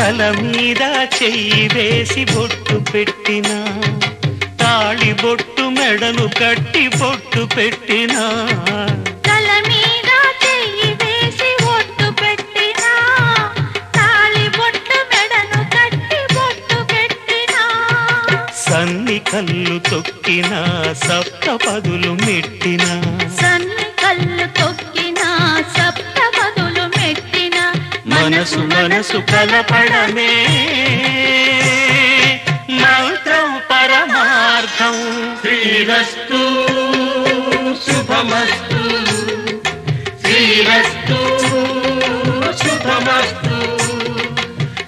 తల మీద చెయ్యి వేసి బొట్టు పెట్టినా తాళి బొట్టు మెడను కట్టి బొట్టు పెట్టినా తల మీద చెయ్యి వేసి బొట్టు పెట్టినా తాళి బొట్టు మెడను కట్టి బొట్టు పెట్టినా సన్ని కళ్ళు తొక్కినా సప్త పదులు మెట్టినా సన్ని కళ్ళు తొక్కినా సప్త పదులు మెట్టినా మనసు మనసు కలపడమే మంత్రం పరమార్థం శ్రీరస్తు శుభమస్తు శ్రీరస్తు శుభమస్తు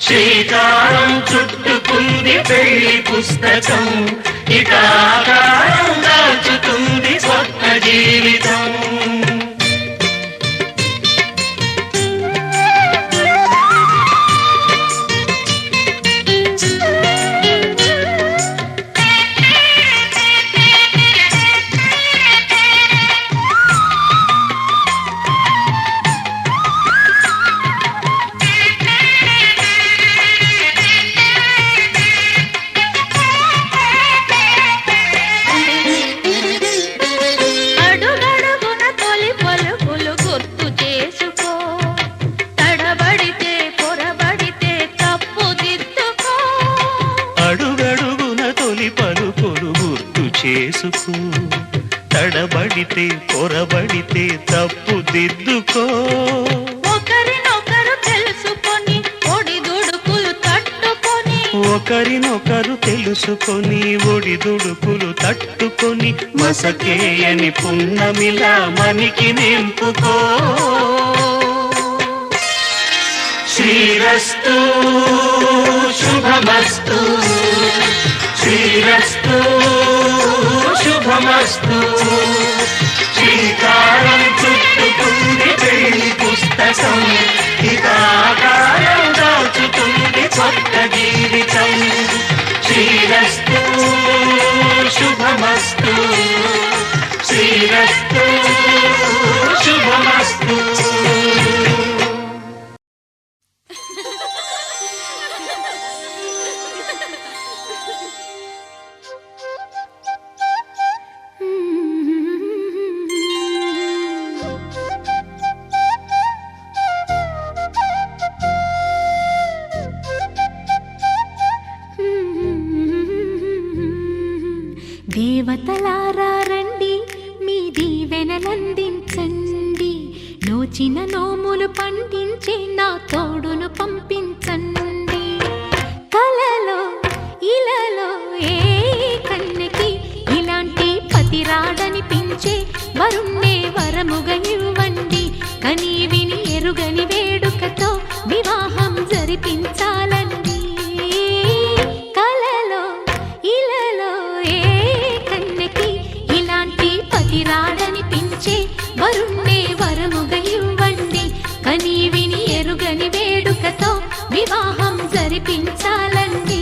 శ్రీకారం చుట్టుకుంది పెళ్లి పుస్తకం ఇక ఆకారం దాల్చుతుంది స్వప్న జీవితం చేసుకో తడబడితే పొరబడితే తప్పు దిద్దుకో ఒకరినొకరు తెలుసుకొని ఒడిదుడుకులు తట్టుకొని ఒకరినొకరు తెలుసుకొని ఒడిదుడుకులు తట్టుకొని మసకేయని పున్నమిలా మనికి నింపుకో శ్రీరస్తు శుభమస్తు శ్రీరస్తు శుభమస్తు శ్రీకారం చుట్టుకుంది పెళ్లి పుస్తకం ఇక ఆకారం దాచుతుంది కొత్త జీవితం శ్రీరస్తు శుభమస్తు శ్రీరస్తు శుభమస్తు దేవతలారా రండి మీ దీవెనలందించండి నోచిన నోములు పండించే నా తోడును పంపించండి కలలో ఇలలో ఏ కన్నెకి ఇలాంటి పతి రాడనిపించే వరుణ్ణే వరముగా ఇవ్వండి కని విని ఎరుగని వేడుకతో వివాహం జరిపించాలండి కలలో ఇలలో రాడనిపించే వరుణ్ణే వరముగా ఇవ్వండి కని విని ఎరుగని వేడుకతో వివాహం జరిపించాలండి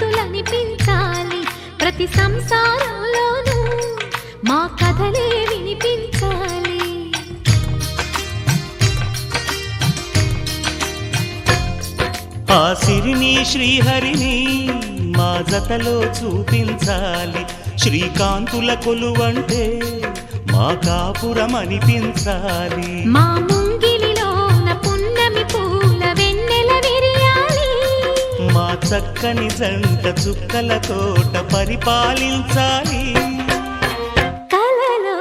దంపతులనిపించాలి ప్రతి సంసారంలోనూ మా కథలే వినిపించాలి ఆ సిరిని శ్రీహరిని మా జతలో చూపించాలి శ్రీకాంతుల కొలువంటే మా కాపురం అనిపించాలి మా ముంగిలిలోన పున్నమి పూల వెన్నెల విరియాలి మా చక్కని జంట చుక్కల తోట పరిపాలించాలి కలలో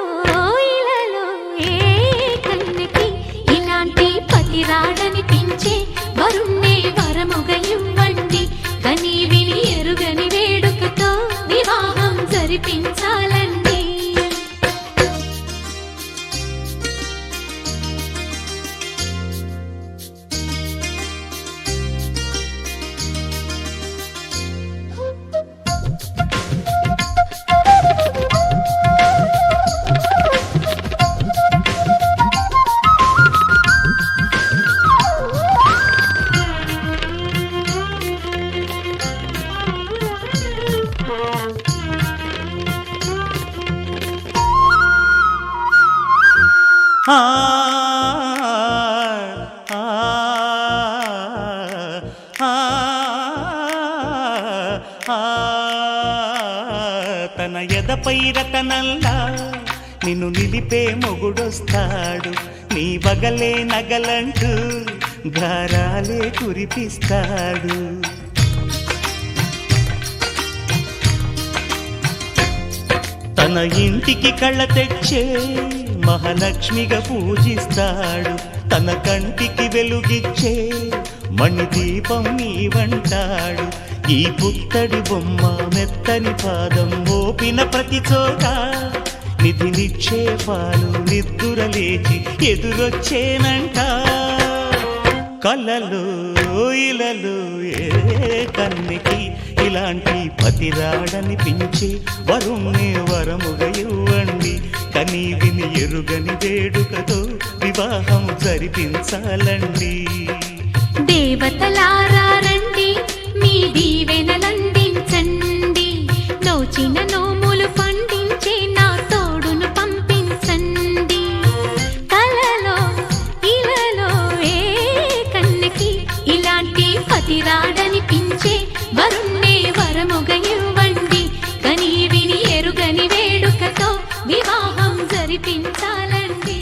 ఆ ఆ ఆ ఆ తన ఎదపై రతనల్లా నిన్ను నిలిపే మొగుడొస్తాడు నీ బగలే నగలంటూ గారాలే కురిపిస్తాడు తన ఇంటికి కళ్ళ తెచ్చే మహాలక్ష్మిగా పూజిస్తాడు తన కంటికి వెలుగిచ్చే మణిదీపం నీవంటాడు ఈ పుత్తడి బొమ్మ మెత్తని పాదం మోపిన ప్రతి చోట నిధి నిక్షేపాలు నిద్దురలేచి ఎదురొచ్చేనంట కళ్ళలో ఇలలో ఏ కన్నికి ఇలాంటి పతిరాడనిపించి వరుణ్ణి వరముగా ఇవ్వండి కని విని ఎరుగని వేడుకతో వివాహం జరిపించాలండి దేవతలారా రండి మీ దీవెనలందించండి నోచిన నోములు పండించే నా తోడును పంపించండి కలలో ఇలలో ఏ కన్నకి ఇలాంటి పతిరాడనిపించే వరుణ్ణే వరముగా ఇవ్వండి కని విని ఎరుగని వేడుకతో వివాహం జరిపించాలండి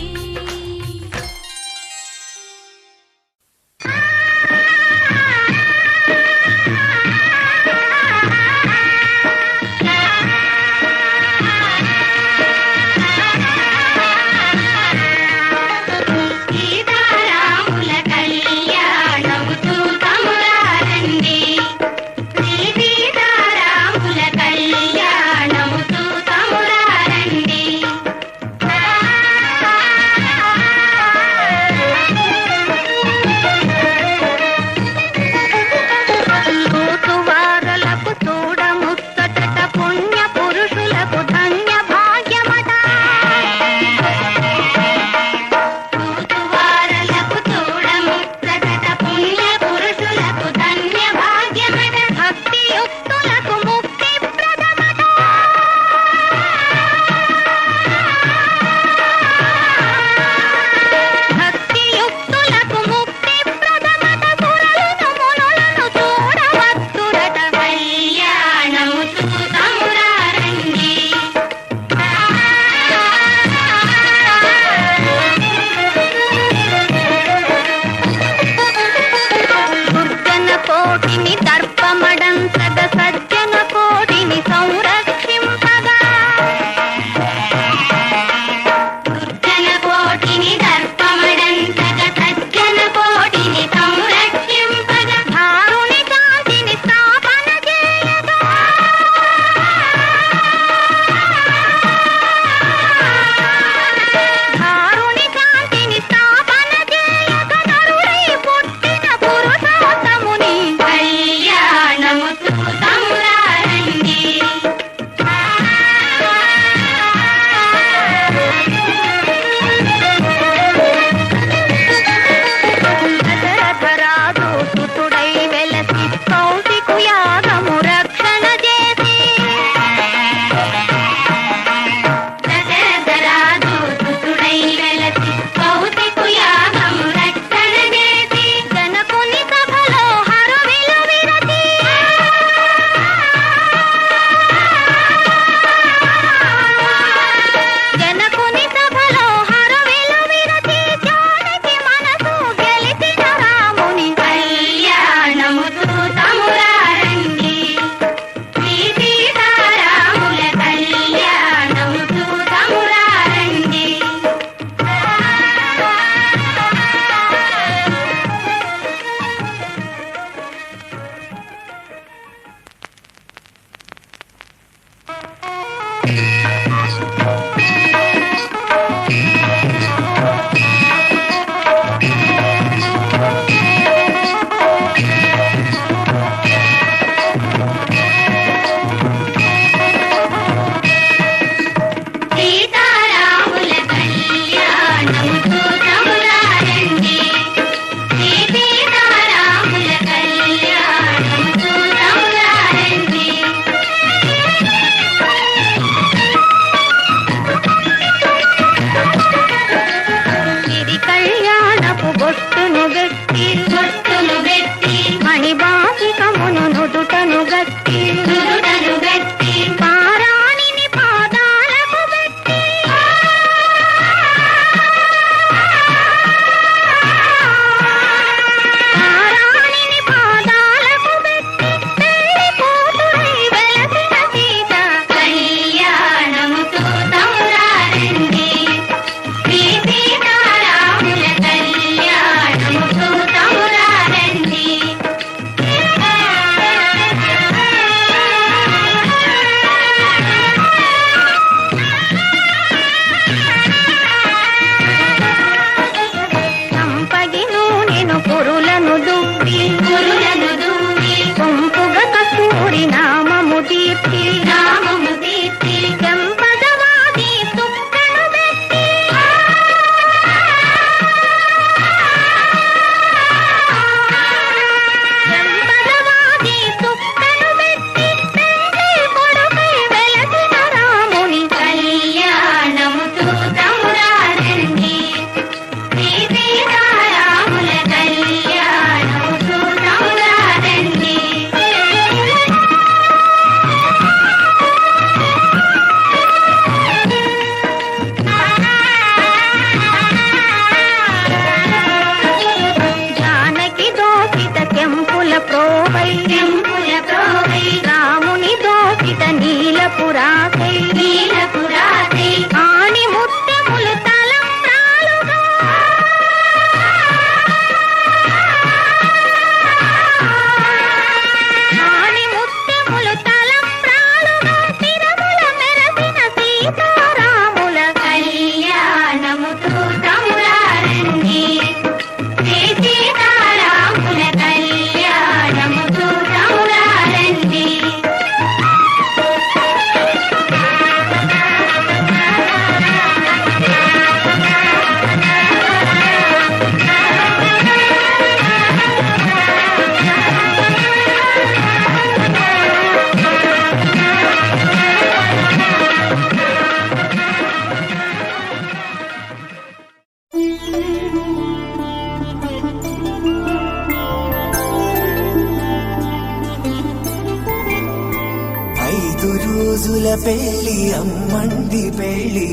అమ్మంది పెళ్ళి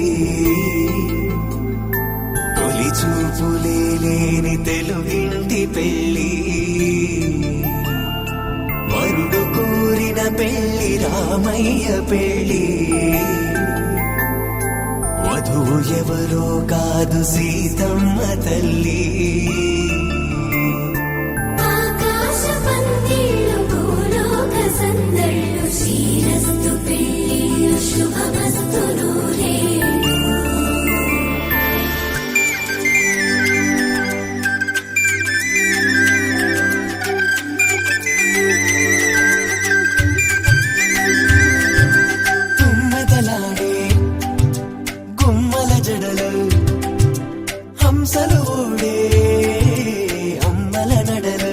తొలి చూపులే లేని తెలుగింటి పెళ్ళి వరుడు కోరిన పెళ్ళి రామయ్య పెళ్ళి వధువు ఎవరో కాదు సీతమ్మ తల్లి ఆకాశ పందిళ్ళు భూలోక సందళ్ళు శ్రీరస్తు పెళ్ళిళ్ళు శుభమస్తు నూరే తుమ్మెదలాడే గుమ్మల జడలు హంసలు ఊడే అమ్మల నడలు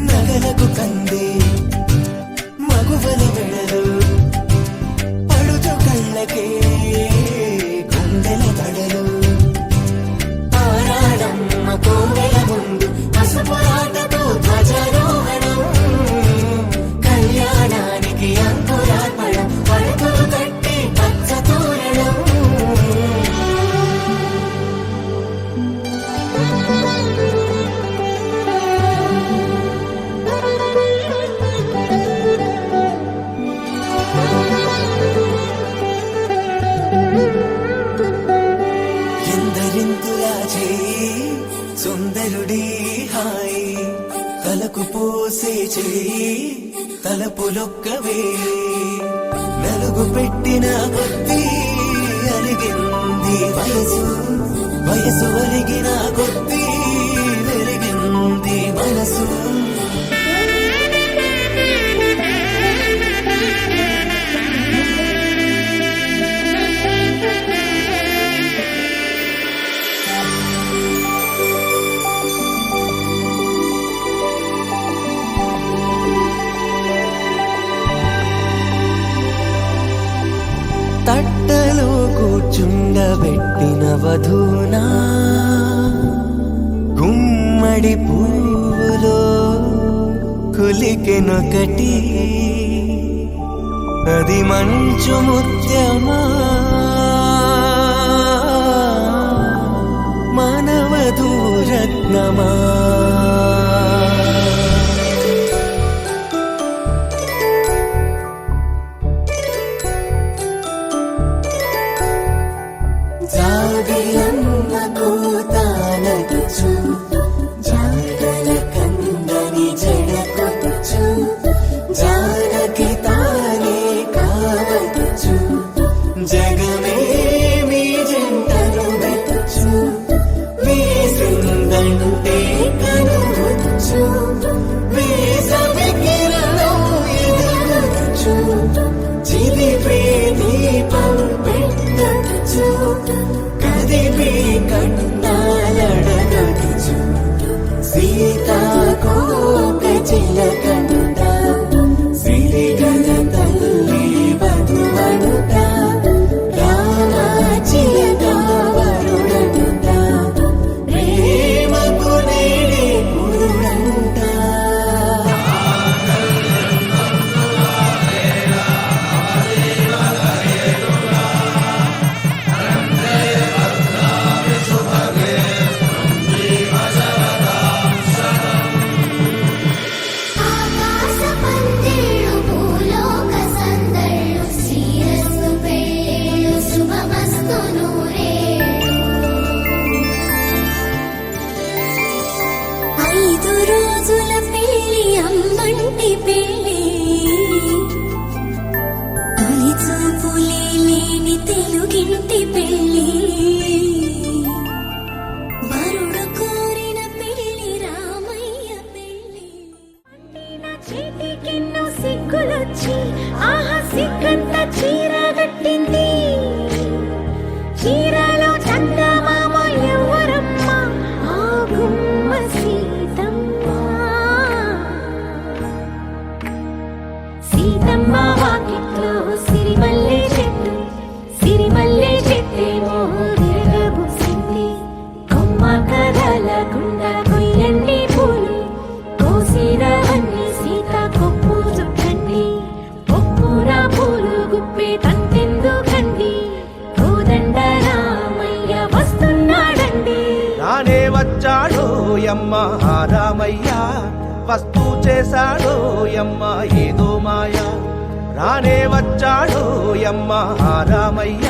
నగలకు కందే మగువల వెడలు పడుచు కళ్ళకే గుండెల తడలు ఆరాడమ్మ కోవెల ముందు పసుపురాటతో ధ్వజారోహణం కళ్యాణానికి అంకురార్పణం పడుతులు కట్టి పచ్చ తోరణం ఎందరింతులా చేయి సుందరుడి హాయి తలకు పోసే చేయి తలపులొక్కవే నలుగు పెట్టిన కొద్దీ అలిగింది వయసు వయసు అలిగిన కొద్దీ వెలిగింది మనసు తట్టలో కూర్చుండబెట్టిన వధూనా గుమ్మడి పువ్వులో కులికెనొకటి అది మంచు ముత్యమా మానవధూరత్నమా జాబిలమ్మ కూతానదుచు జాడల కందని జడకొట్టుచు జానకి తానే కావదుచు జగమే మీ జంటను వెతుచు వేసిందంటే కనుగొచ్చు వేసవి కిరణం ఎదుగుచు చిలిపే దీపం పెట్టచ్చు కదిపే కన్నాలడగచ్చు సీతాకోక చిలకనుట సిరిగల తల్లి వధువనుట రామ చిలక వరుడనుట ప్రేమకు నేడే పురుడంట ఆకాశ పందిళ్ళు భూలోక సందళ్ళు శ్రీరస్తు పెళ్ళిళ్ళు శుభమస్తు నూరే 5 రోజుల పెళ్ళి అమ్మంటి పెళ్ళి తొలి చూపులే లేని తెలుగింటి పెళ్ళి వరుడు కోరిన పెళ్ళి రామయ్య పెళ్ళి నా చేతికెన్నో సిగ్గులొచ్చి ఆహా సిగ్గంత చీర కట్టింది చీరలో చందమామ ఎవరమ్మ ఆ గుమ్మ సీతమ్మ సీతమ్మ వాకిట్లో సిరిమల్లె చెట్టేమో తిరగబూసింది కొమ్మ కదలకుండా కొయ్యండి పూలు కోసిరవన్నీ సీత కొప్పు చుట్టండి ఒప్పున పూలు గుప్పే తంతెన్న యమ్మ రామయ్య వస్తూ చేశాడో యమ్మ ఏదో మాయా రానే వచ్చాడో యమ్మ రామయ్య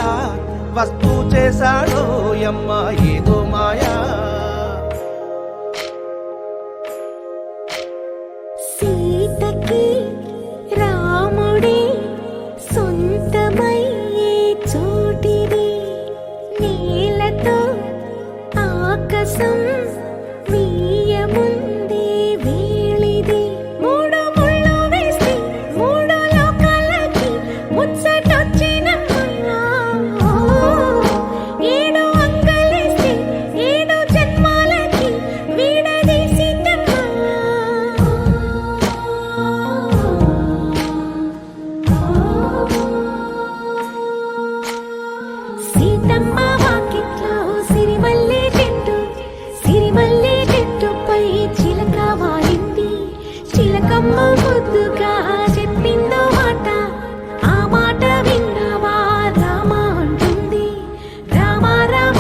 వస్తూ చేశాడో యమ్మ ఏదో మాయా సీతకి రాముడే సొంతమయ్యే చోటిది నేలతో ఆకాశం వీయముందే వేళిది మూడు ముళ్ళు వేస్తే మూడు లోకాలకి ముచ్చటొచ్చినమ్మా ఏడు అంగలేస్తే ఏడు జన్మాలకి వీడదీసిందమ్మా సీతమ్మ వాకిట్లో సిరిమల్లె చెట్టుపై చిలక వాలింది చిలకమ్మ ముద్దుగా చెప్పిందో మాట ఆ మాట విన్నవా రామ అంటుంది రామ రామ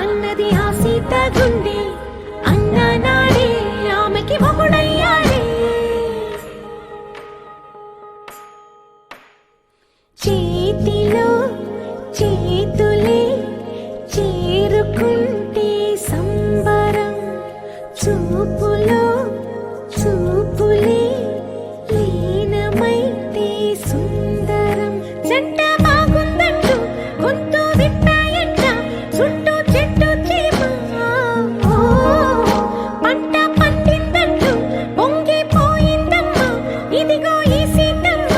అన్నది ఆ సీత గుండె అన్న నాడే ఆమెకి మొగుడయ్యాడే చేతిలో చేతులే చేరుకుంటే సంబరం చూపులో చూపులే లీనమైతే సుందరం జంట బాగుందంటూ గొంతు విప్పాయంట చుట్టూ చెట్టు చీమ పంట పండిందంటూ పొంగిపోయిందమ్మా ఇదిగో ఈ సీతమ్మ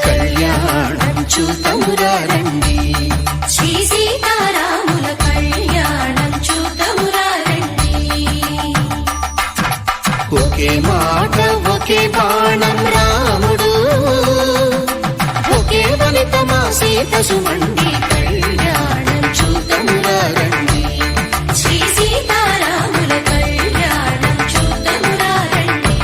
కళ్యాణం చూతమురారండి శ్రీ సీతారాముల కళ్యాణం చూద్దామురా రండి ఒకే మాట ఒకే బాణం రాముడు ఒకే వనిత మా సీత సుమండి కళ్యాణం చూతమురారండి శ్రీ సీతారాముల కళ్యాణం చూద్దామురా రండి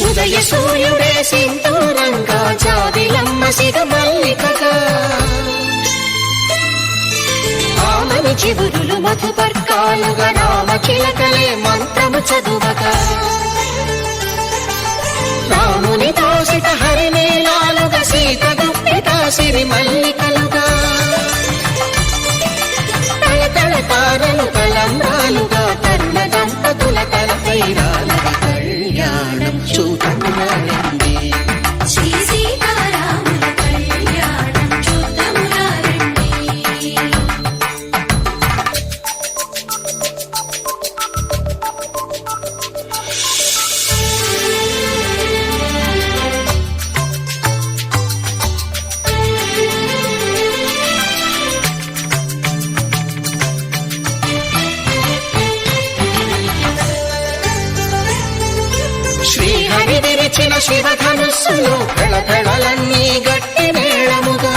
ఉదయ సూర్యుడే సింధూరంగా జాబిలమ్మ సిగ మల్లికగా ఆమని చివురులు మధుపర్కాలుగా రామ చిలకలే మంత్రము చదువగా రాముని దోసిట హరినీలాలుగా సీత గుప్పిట సిరి మల్లికలుగా తల తారలు తలంబ్రాలుగా తరుణ దంపతుల తలపై రాలవి కళ్యాణం చూతమురారండి శ్రీ సీతారాముల కళ్యాణం చూద్దామురా రండి శ్రీహరి విరిచిన శివధనుస్సులు కళకళలన్నీ గట్టి మేళముగా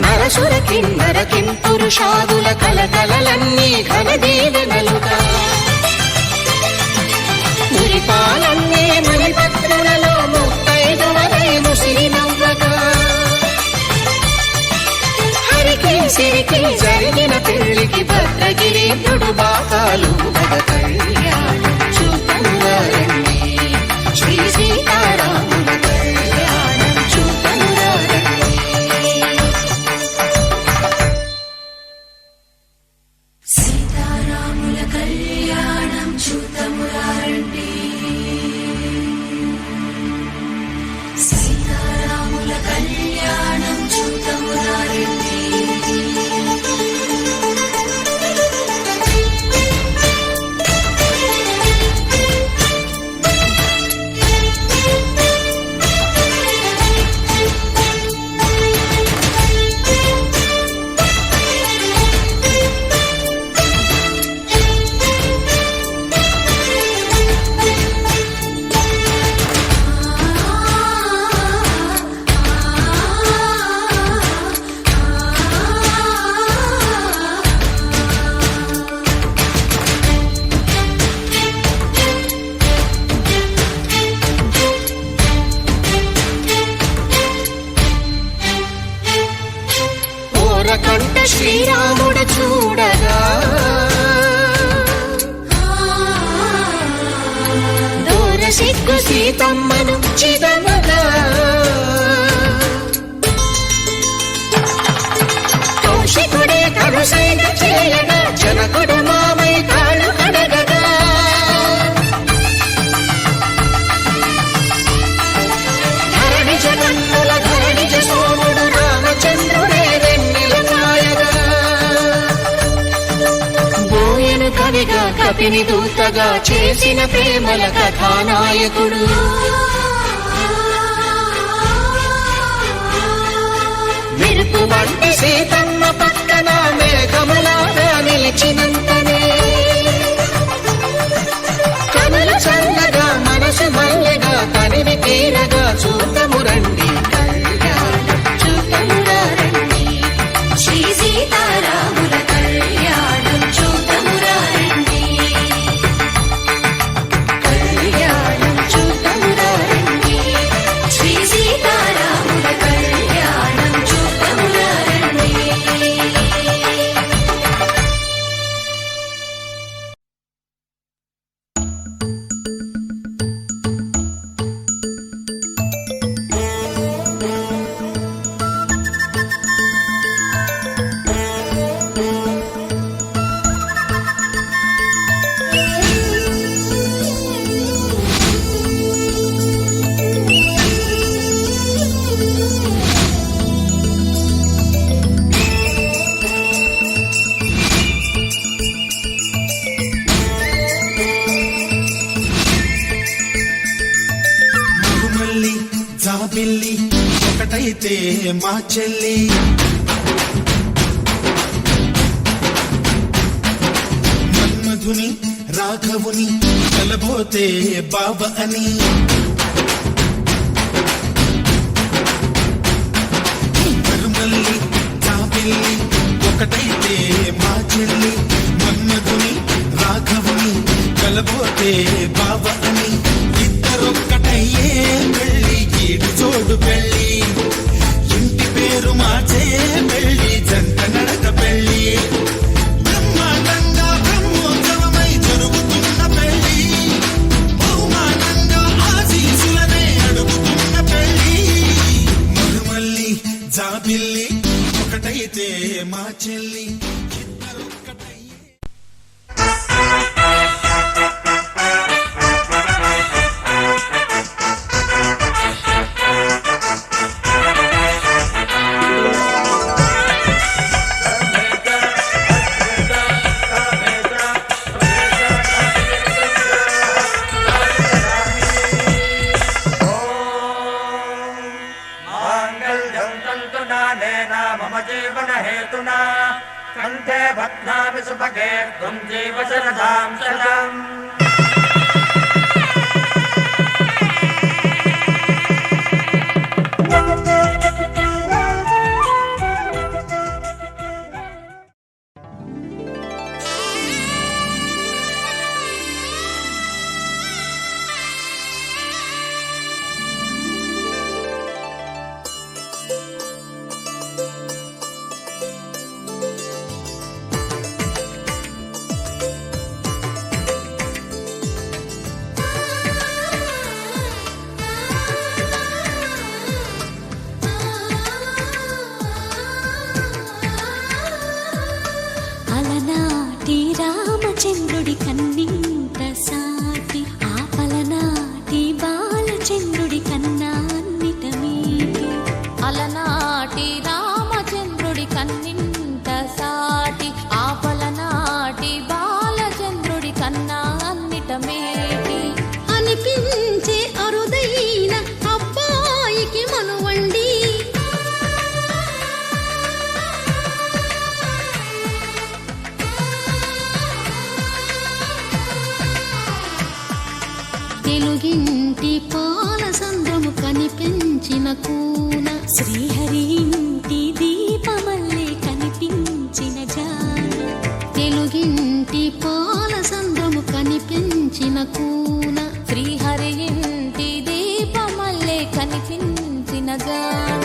నరసుర కిన్నర కింపురుషాదుల కలకలలన్నీ ఘన దీవెనలుగా మురిపాలన్నీ మణిపత్రులలో ముత్తైదువలై ముసిరి నవ్వగా హరికి సిరికి జరిగిన పెళ్లికి భద్రగిరీంద్రుడు బాకాలు మగ కళ్యాణం చూద్దామురా రండి శ్రీ సీతారాముల కళ్యాణం చూద్దామురా రండి. సీతారాముల కళ్యాణం చూద్దామురా రండి సీతారాముల కళ్యాణం చూద్దామురా రండి. కంట శ్రీరాముడు చూడగా దూర సిగ్గు సీతమ్మను చిదమగా కౌశికుడే కరుసైన చేయగా జనకుడు మామై కాళ్ళు కడగగా ధరణిజ కన్నుల ధరణిజ సోముడు రామచంద్రుడే కవిగా కపిని దూతగా చేసిన ప్రేమల కథానాయకుడు మెరుపు వంటి సీతమ్మ పక్కన మేఘములాగా నిలిచినంతనే కనులు చల్లగా మనసు మల్లెగా తనివి తీరగా చూద్దాము రండి కళ్యాణం చూద్దామురా రండి శ్రీ సీతారాముల కళ్యాణం చూద్దామురా రండి కళ్యాణం చూద్దామురా రండి శ్రీ సీతారాముల కళ్యాణం చూద్దామురా రండి. మరుమల్లి జాబిల్లి ఒకటైతే మా చెల్లి మన్మధుని రాఘవుని కలబోతే బాబ అని మరుమల్లి జాబిల్లి ఒకటైతే మా చెల్లి మన్మధుని రాఘవుని కలబోతే బాబ అని ఇద్దరొక్కటయ్యే పెళ్ళి ఈడు జోడు పెళ్ళి ఇంటి పేరు మార్చే పెళ్ళి జంట నడక పెళ్ళి బ్రహ్మాండంగా బ్రహ్మోత్సవమై జరుగుతున్న పెళ్ళి బహుమానంగా ఆశీసులనే అడుగుతున్న పెళ్ళి మరుమల్లి జాబిల్లి ఒకటైతే మా చెల్లి ఇద్దరొక్కటయ్యే मम जीवन हेतुना कंठे भद्नामि सुभगे त्वं जीव शरदां शतम् నాటి రామచంద్రుడి కన్నింట సాటి ఆపల నాటి బాలచంద్రుడి కన్నా అన్నిట మేటి అనిపించే అరుదైన అబ్బాయికి మనువండి తెలుగింటి పాలసంద్రము కనిపించిన కూన శ్రీహరి ఇంటి దీపమల్లే కనిపించిన జాన తెలుగింటి పాలసంద్రము కనిపించిన కూన శ్రీహరి ఇంటి దీపమల్లే కనిపించిన జాన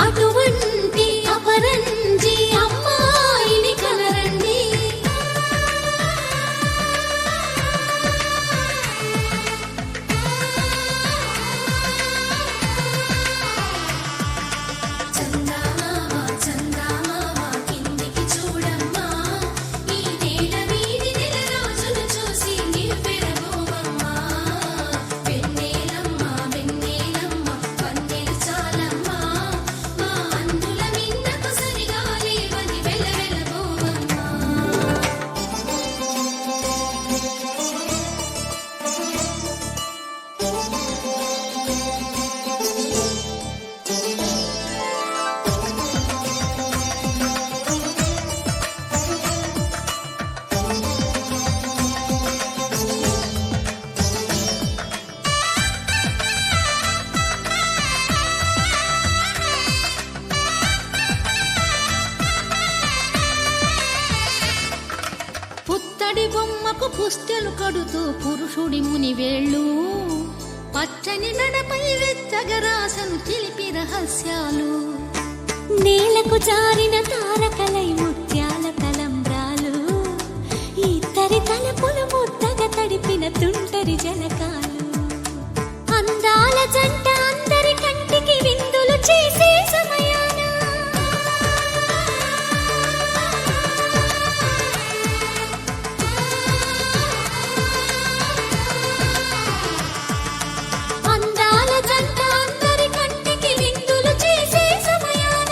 అటువంటి అపరంజి అమ్మాయిని కనరండి చందమామ చందమామ కిందికి చూడమ్మా ఈ నేల వీధి నెల రోజులు చూసి నివ్వెరబోవమ్మా వెన్నెలమ్మ వెన్నెలమ్మ వన్నెలు చాలమ్మా మా అందుల మిన్నకు సరిగా లేవని వెలవెలబోవమ్మా పుత్తడి బొమ్మకు పుస్తెలు కడుతూ పురుషుడి ముని వేళ్ళు పచ్చని నడపై వెచ్చగరాసను చిలిపి రహస్యాలు నేలకు జారిన తారకలై ముత్యాల తలంబ్రాలు ఇద్దరి తలపులు ముద్దగా తడిపిన తుంటరి జలకాలు అందాల జంట అందరి కంటికి విందులు చేసే సమయాన అందాల జంట అందరి కంటికి విందులు చేసే సమయాన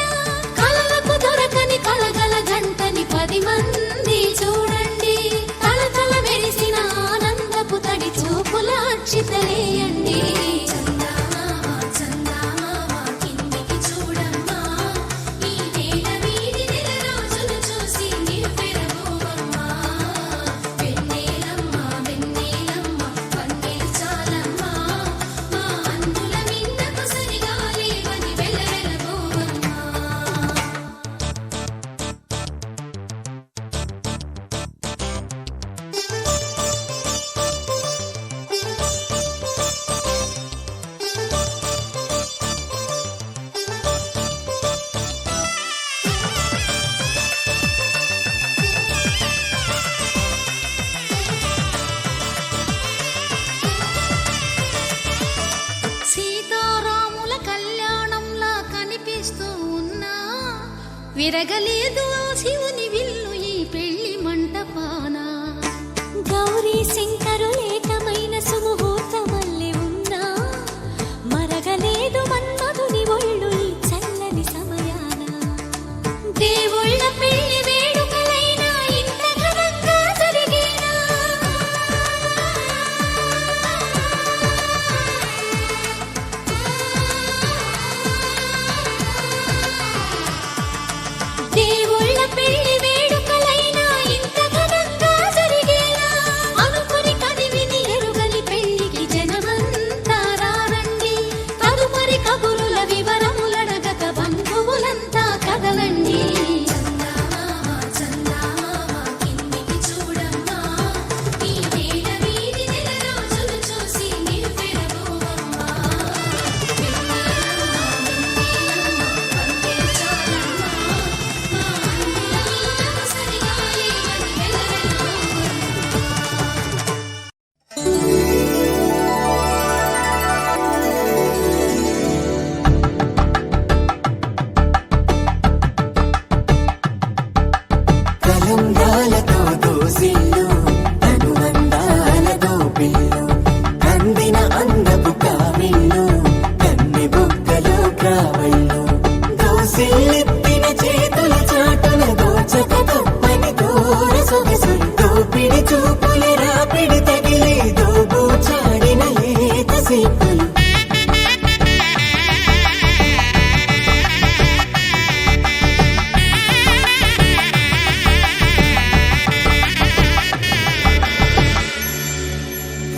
కలలకు దొరకని కలగల జంటని 10 మంది చూడండి తలతల మెరిసిన ఆనందపు తడి చూపుల అక్షితలేయండి చందమామ చందమామ కిందికి చూడమ్మా ఈ నేల వీధి నెల రోజులు చూసి నివ్వెరబోవమ్మా వెన్నెలమ్మ వెన్నెలమ్మ వన్నెలు చాలమ్మా మా అందుల మిన్నకు సరిగా లేవని వెలవెలబోవమ్మా సీతారాముల కళ్యాణంలా కనిపిస్తూ ఉన్నా విరగలేదు ఆ శివుని విల్లు ఈ పెళ్లి మంటపాన గౌరీ శంకరు ఏకమైన సుముహూర్తమల్లె ఉన్నా మరగలేదు మన్మధుని ఒళ్ళు ఈ చల్లని సమయాన దేవుళ్ళ పెళ్లి వేడుకలైనా ఇంత ఘనంగా జరిగేనా దేవుళ్ళ పెళ్లి వేడుకలైనా ఇంత ఘనంగా జరిగేలా అనుకుని కదివిని ఎరుగని పెళ్లికి జనమంతా రారండి తదుపరి కబురుల వివరములడగక బంధువులంతా కదలండి చందమామ చందమామ కిందికి చూడమ్మా ఈ నేల వీధి నెల రోజులు చూసి నివ్వెరబోవమ్మా వెన్నెలమ్మ వెన్నెలమ్మ వన్నెలు చాలమ్మా మా అందుల మిన్నకు సరిగా లేవని వెలవెలబోవమ్మా కలంగాలతో దోసిల్లు అనుబంధాలతో పిల్లు అందిన అందపు కావిళ్ళు కన్ని బుగ్గలో కావళ్ళు దోసి దోసిల్లెత్తిన చేతుల చాటున దోచక తప్పని దూర సొగసులు దోపిడి చూపుల రాపిడి తగిలి దోబూచాడిన లేత సీపులు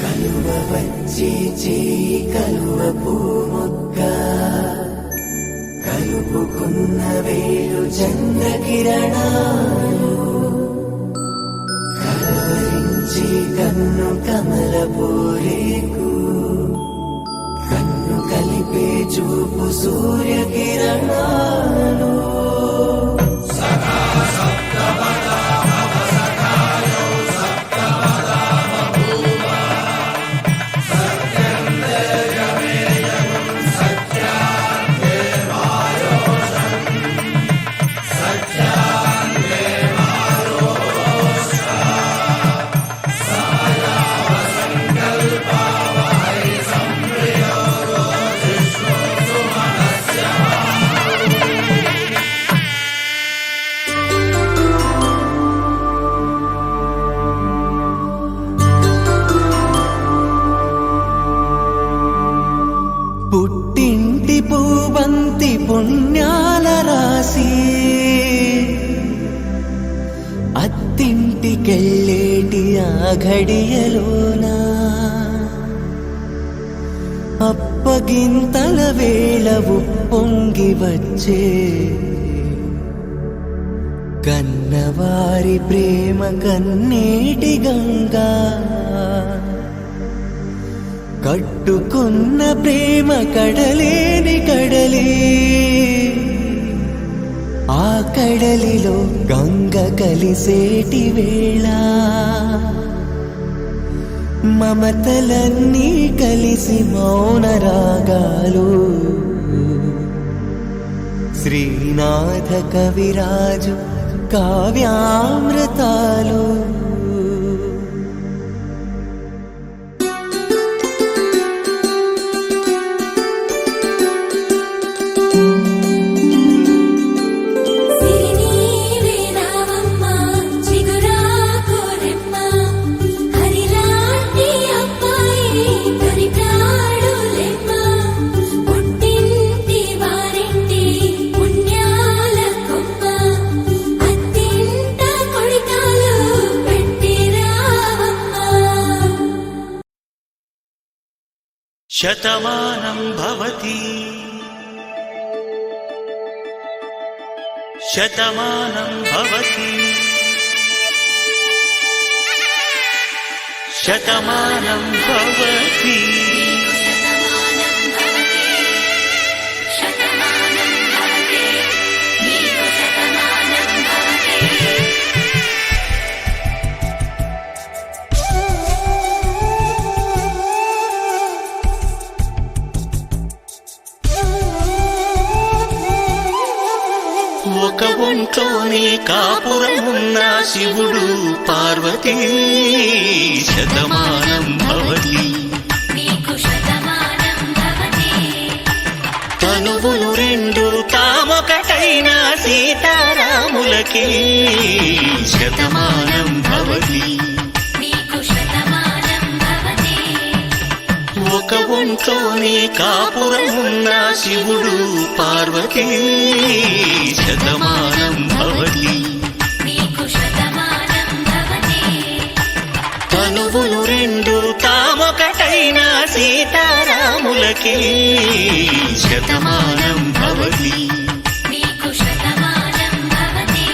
కలువ వచ్చి చేయి కలువ పూమొక్క కలుపుకున్న వేలు చంద్రకిరణాలు కలవరించి కన్ను కమల పోరేకు కన్ను కలిపే చూపు సూర్యకిరణాలు పుట్టింటి పూబంతి పుణ్యాల రాసి అత్తింటికెళ్ళేటి ఆ ఘడియలోన అప్పగింతల వేళ ఉప్పొంగి వచ్చే కన్నవారి ప్రేమ కన్నీటి గంగా కట్టుకున్న ప్రేమ కడలేని కడలి ఆ కడలిలో గంగ కలిసేటి వేళ మమతలన్నీ కలిసి మౌన రాగాలు శ్రీనాథ కవిరాజు కావ్యామృతాలు సిరినీవే రావమ్మ చిగురాకు రెమ్మ హరిలాంటి అబ్బాయి దొరికాడు లెమ్మ పుట్టింటి వారింటి పుణ్యాల కొమ్మ అత్తింట కొడికాలు పెట్టి రావమ్మ శతమానం భవతి శతమానం భవతి శతమానం భవతి శతమానం భవతి శతమానం భవతి నీకు శతమానం భవతి ఒక ఒంట్లోనే కాపురమున్న శివుడు పార్వతీ శతమానం భవతి నీకు శతమానం భవతి తనువులు రెండు తామొకటైన సీతారాములకి శతమానం భవతి నీకు శతమానం భవతి ఒక ఒంట్లోనే కాపురమున్న శివుడు పార్వతీ శతమానం భవతి నీకు శతమానం భవతి తనువులు రెండు తామొకటైన సీతారాములకి శతమానం భవతి నీకు శతమానం భవతి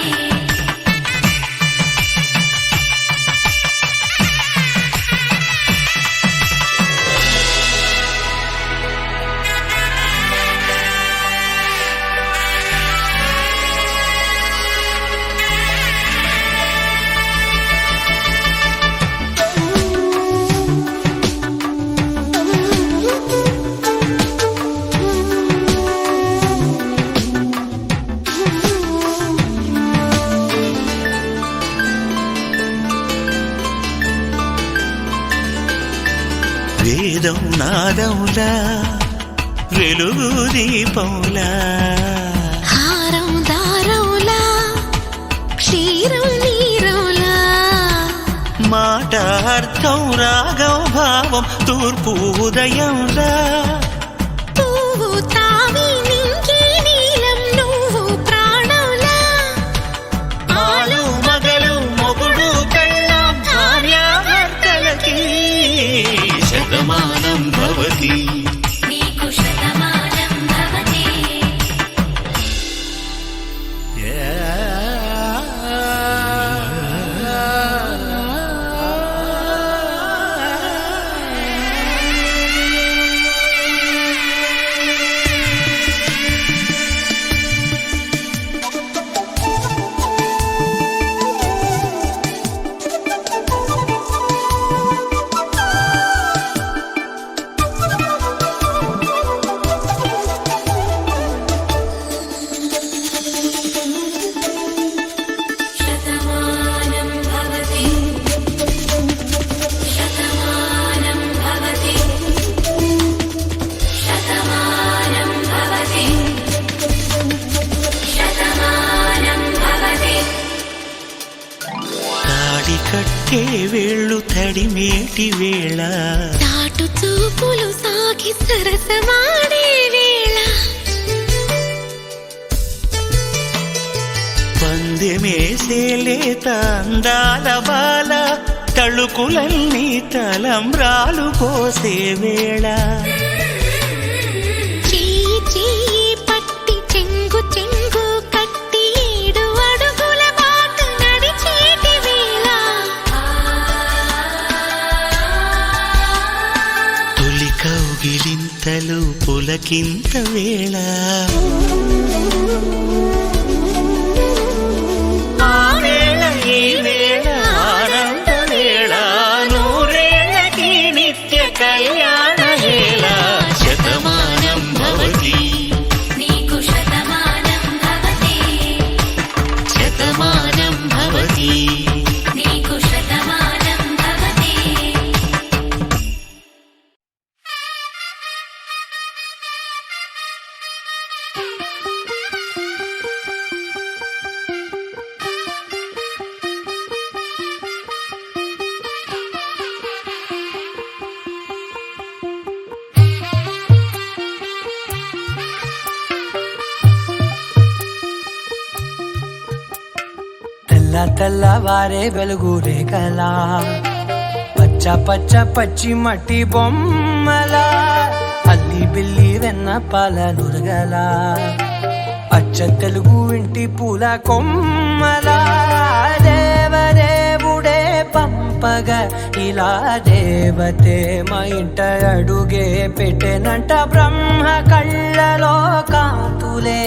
వేదం నాదములా వెలుగు దీపములా రాగం రాగం భావం తూర్పు ఉదయంలా పువ్వు తావి నింగి నీలం నువ్వు ప్రాణంలా ఆలు మగలు మొగుడు కళ్ళం భార్యాభర్తలకి శతమానం భవతి నీకు శతమానం భవతి శతమానం భవతి శతమానం భవతి శతమానం భవతి శతమానం భవతి తాడి కట్టే వేళ్ళు తడిమేటి వేళ చాటు చూపులు సాగి సరసమాడే వేళ పందెమేసే లేత అందాల బాల తళుకులన్నీ తలంబ్రాలు పోసే వేళ చెయ్యి చెయ్యి పట్టి చెంగు చెంగు కట్టి 7 అడుగుల బాట నడిచేటి వేళ తొలి కౌగిలింతలు పులకింత వేళ ఆ వేళ ఈ వేళ ఆనంద వేళ నూరేళ్ళకి నిత్య కళ్యాణ వేళ శతమానం భవతి నీకు శతమానం భవతి శతమానం భవతి నీకు శతమానం భవతి తెల్ల తెల్లవారే వెలుగు రేఖలా పచ్చ పచ్చ పచ్చి మట్టి బొమ్మలా అల్లి బిల్లి వెన్న పాల నురగలా అచ్చ తెలుగు ఇంటి పూల కొమ్మలా దేవదేవుడే పంపగా ఇలా దేవతే మా ఇంట అడుగే పెట్టెనంట బ్రహ్మ కళ్ళలో కాంతులే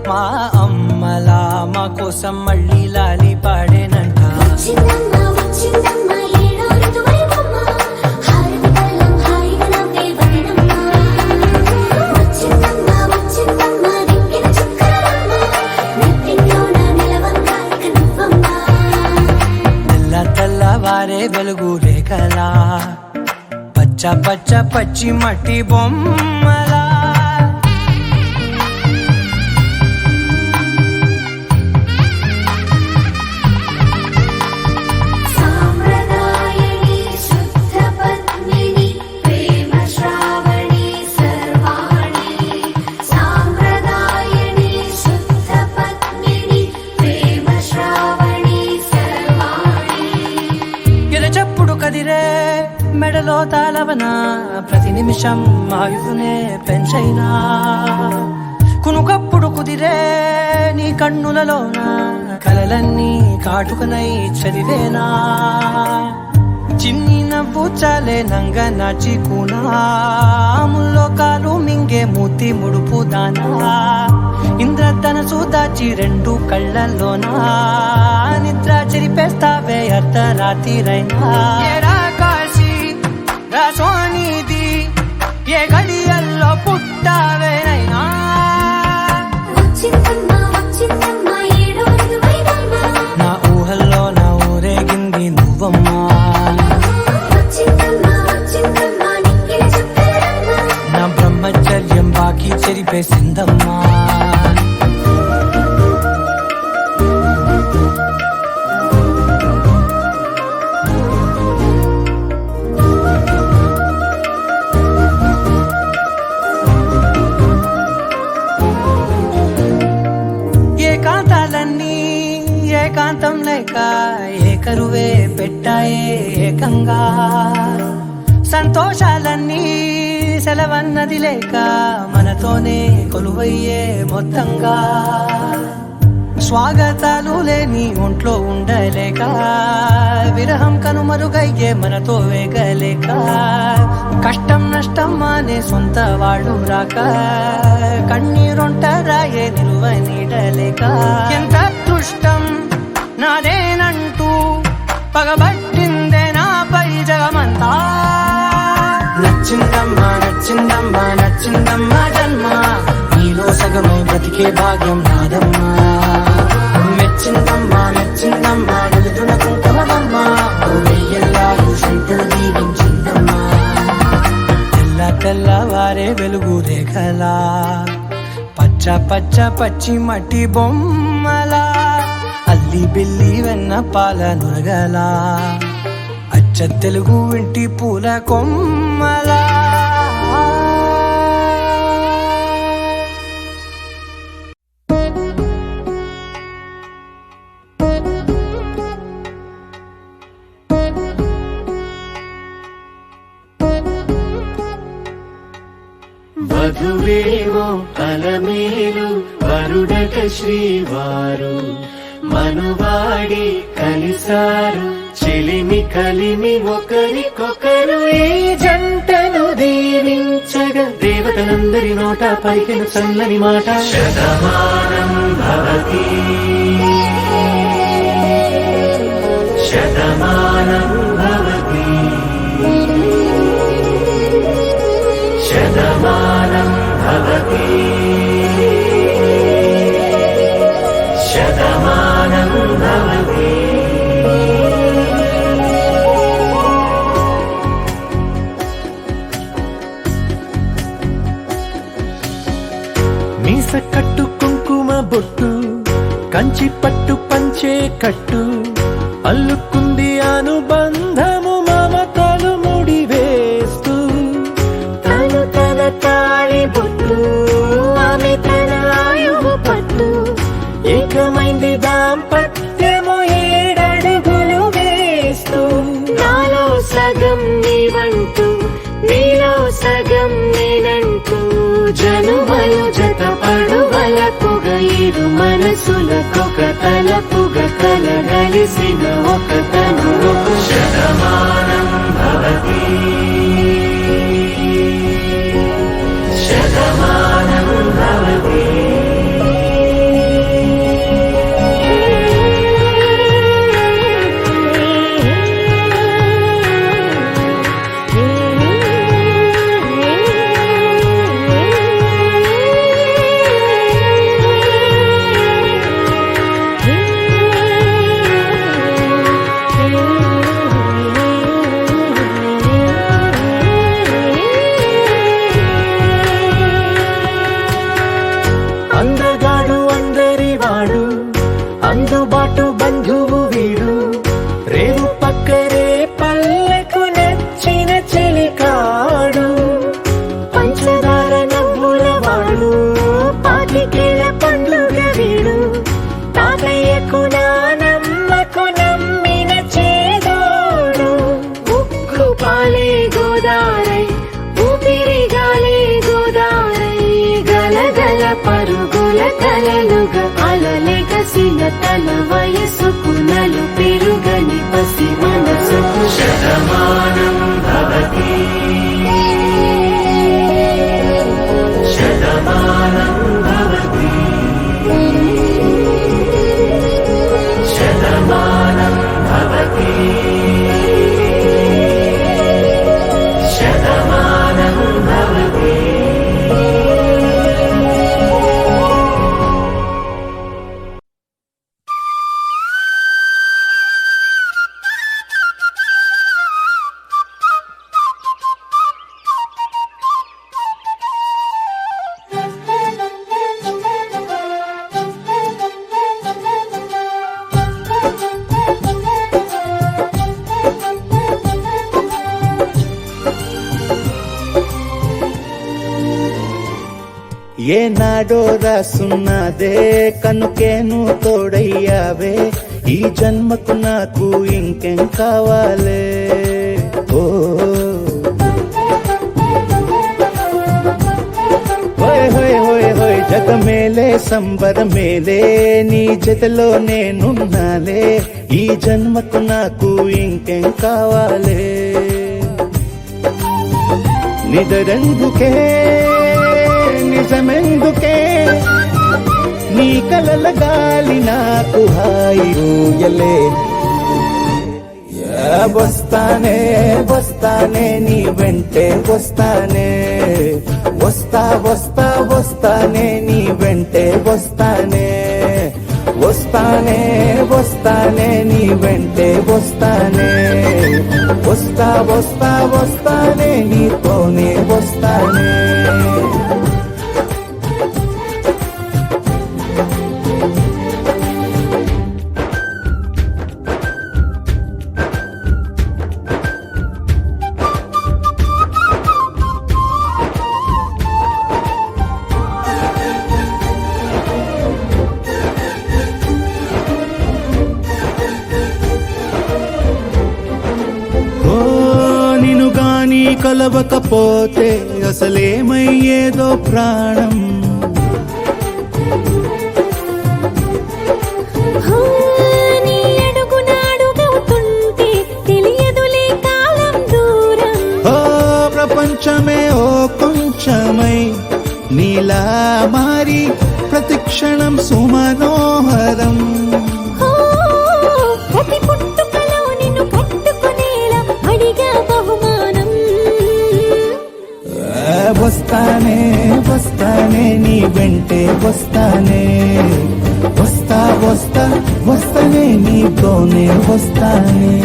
మా అమ్మలా మా కోసం మళ్ళీ లాలి పాడేనంట వచ్చిందమ్మ వచ్చిందమ్మ ఏడో ఋతువైవమ్మ హారతి పళ్ళం హాయిగా నవ్వే వదనమ్మ వచ్చిందమ్మ వచ్చిందమ్మ దిక్కిన చుక్కలమ్మ నెట్టింట్లోన నిలవంగా ఇక నువ్వమ్మ తెల్ల తెల్లవారే వెలుగు రేఖలా పచ్చ పచ్చ పచ్చి మట్టి బొమ్మలా సాంప్రదాయని శుద్ధ పద్మిని ప్రేమ శ్రావణి సర్వాణి సాంప్రదాయని శుద్ధ పద్మిని ప్రేమ శ్రావణి సర్వాణి ఎరచప్పుడు కదిరే మెడలో తాళవన ప్రతి నిమిషం ఆయుధునే పెంచైనా కునుకప్పుడు కుదిరే నీ కన్నులలోన కలలన్నీ కాటుకనై చదివేనా చిన్ని నవ్వు చాలే నంగ నాచి కూనాముల్లో కాలు మింగే మూతి ముడుపు దానా ఇంద్రధనసు దాచి 2 కళ్ళల్లోనా నిద్ర చెరిపేస్తావే అర్ధరాత్రిరైనా ఏరా కాశీ రా సోనిది ఏ గడియల్లో పుట్టావేనైనా వచ్చిందమ్మ వచ్చిందమ్మ ఏడో ఋతువైవమ్మ నా ఊహల్లో నా ఊరేగింది నువ్వమ్మా వచ్చిందమ్మ వచ్చిందమ్మ నిక్కిన చుక్కలమ్మ నా బ్రహ్మచర్యం బాకీ చెరిపేసిందమ్మా ఏకాంతం లేక ఏకరువే పెట్టాయే ఏకంగా సంతోషాలన్నీ సెలవన్నది లేక మనతోనే కొలువయ్యే మొత్తంగా స్వాగతాలు లేని ఒంట్లో ఉండలేక విరహం కనుమరుగయ్యే మనతో వేగలేక కష్టం నష్టం అనే సొంత వాళ్ళు రాక కన్నీరొంటరాయే నిలువ నీడలేక ఎంత అదృష్టం నాదేనంటూ పగబట్టిందే నాపై జగమంతా నచ్చిందమ్మా నచ్చిందమ్మా నచ్చిందమ్మా జన్మ నీలో సగమై బ్రతికే భాగ్యం నాదమ్మా మెచ్చిందమ్మా నచ్చిందమ్మా నలుదున కుంకుమమ్మా వెయ్యల్లాలు శంకరు దీవించిందమ్మా తెల్ల తెల్లవారే వెలుగు రేఖలా పచ్చ పచ్చ పచ్చి మట్టి బొమ్మలా అల్లి బిల్లి వెన్న పాల నురగలా అచ్చ తెలుగు ఇంటి పూల కొమ్మలా వధువేవో అలమేలు వరుడట శ్రీవారు మనువాడి కలిసారు చెలిమి కలిమి ఒకరికొకరు ఈ జంటను దీవించగా దేవతలందరి నోట పలికిన చల్లని మాట శతమానం భవతి శతమానం భవతి శతమానం భవతి శతమానం భవతి మీస కట్టు కుంకుమ బొట్టు కంచి పట్టు పంచే కట్టు అల్లుకుంది అనుబంధము మమతలు ముడివేస్తూ తను తన తాళి బొట్టు ఆమె తన ఆయువు పట్టు ఏకమైంది దాంపత్యము 7 అడుగులు వేస్తూ నాలో సగం నీవంటూ నీలో సగం నేనంటూ జనుమలు జత పడువలపుగ ఇరు మనసులకొక తలపుగ కలగలిసిన ఒక తను శతమానం భవతి శతమానం భవతి అందగాడు అందరివాడు అందుబాటు బంధువు వీడు రేవు పక్కరే పల్లెకు నచ్చిన చెలికాడు పంచదార నవ్వుల వాడు పాతికేల పండుగ వీడు తాతయ్యకు నానమ్మకు నమ్మిన చేదోడు ఉక్కు పాలే గోదారై ఊపిరి గాలే గోదారై గలగల పరుగుల కలలుగా అలలెగసిన తన వయసుకు నలు పెరుగని పసి మనసుకు శతమానం భవతి శతమానం భవతి శతమానం భవతి శతమానం భవతి ఏనాడో రాసున్నదే కనుకేను తోడయ్యావే ఈ జన్మకు నాకు ఇంకేం కావాలే ఓ హోయ్ హోయ్ హోయ్ హోయ్ జగ మేలే సంబర మేలే నీ జతలో నేనున్నాలే ఈ జన్మకు నాకు ఇంకేం కావాలే నిదరెందుకే నిజమెందుకే నీ కలల గాలి నాకు హాయిలే వస్తానే వస్తానే నీ వెంటే వస్తానే వస్తా వస్తా వస్తానే నీ వెంటే వస్తానే వస్తానే వస్తానే నీ వెంటే వస్తానే వస్తా వస్తా వస్తానే నీతోనే వస్తానే కలవకపోతే అసలేమయ్యేదో ప్రాణం నీ అడుగునాడుగవుతుంటే తెలియదులే కాలం దూరం ఓ ప్రపంచమే ఓ కొంచెమై నీలా మారి ప్రతిక్షణం సుమనోహరం ప్రతి పుట్టుకలో నిన్ను కట్టుకునేలా అడిగా బహుమానం వస్తానే వస్తానే నీ వెంటే వస్తానే వస్తా వస్తా వస్తానే నీతోనే వస్తానే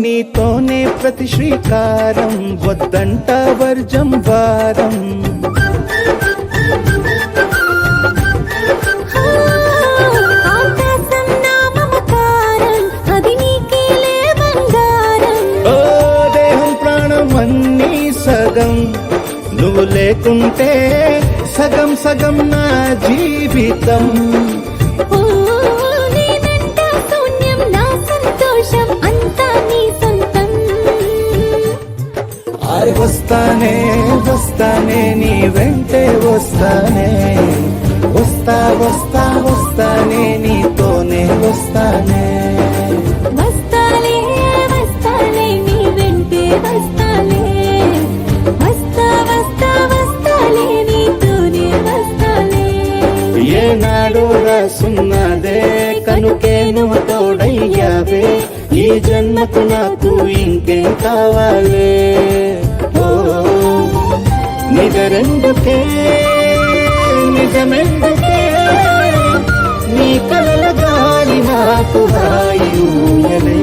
నీతోనే ప్రతి శ్రీకారం వద్దంట వర్జం వారం ఆకాశం నా మమకారం అది నీకేలే బంగారం ఓ దేహం ప్రాణం అన్నీ సగం నువ్వు లేకుంటే సగం సగం నా జీవితం నేనంట శూన్యం నా సంతోషం అంతా నీ సొంతం వస్తానే వస్తానే నీ వెంటే వస్తానే వస్తా వస్తా వస్తానే నీతోనే వస్తానే వస్తాలే వస్తాలే నీ వెంటే వస్తాలే వస్తా వస్తా వస్తాలే నీతోనే వస్తాలే ఏనాడు రాసున్నదే కనుకే నువ్వు తోడయ్యావే ఈ జన్మకు నాకు ఇంకేం కావాలే ఓ నిజరెందుకే నిజమెందుకే నీ కలల గాలి నాకు హాయిలే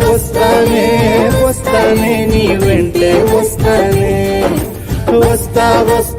వస్తానే వస్తానే నీ వెంటే వస్తానే వస్తా వస్తా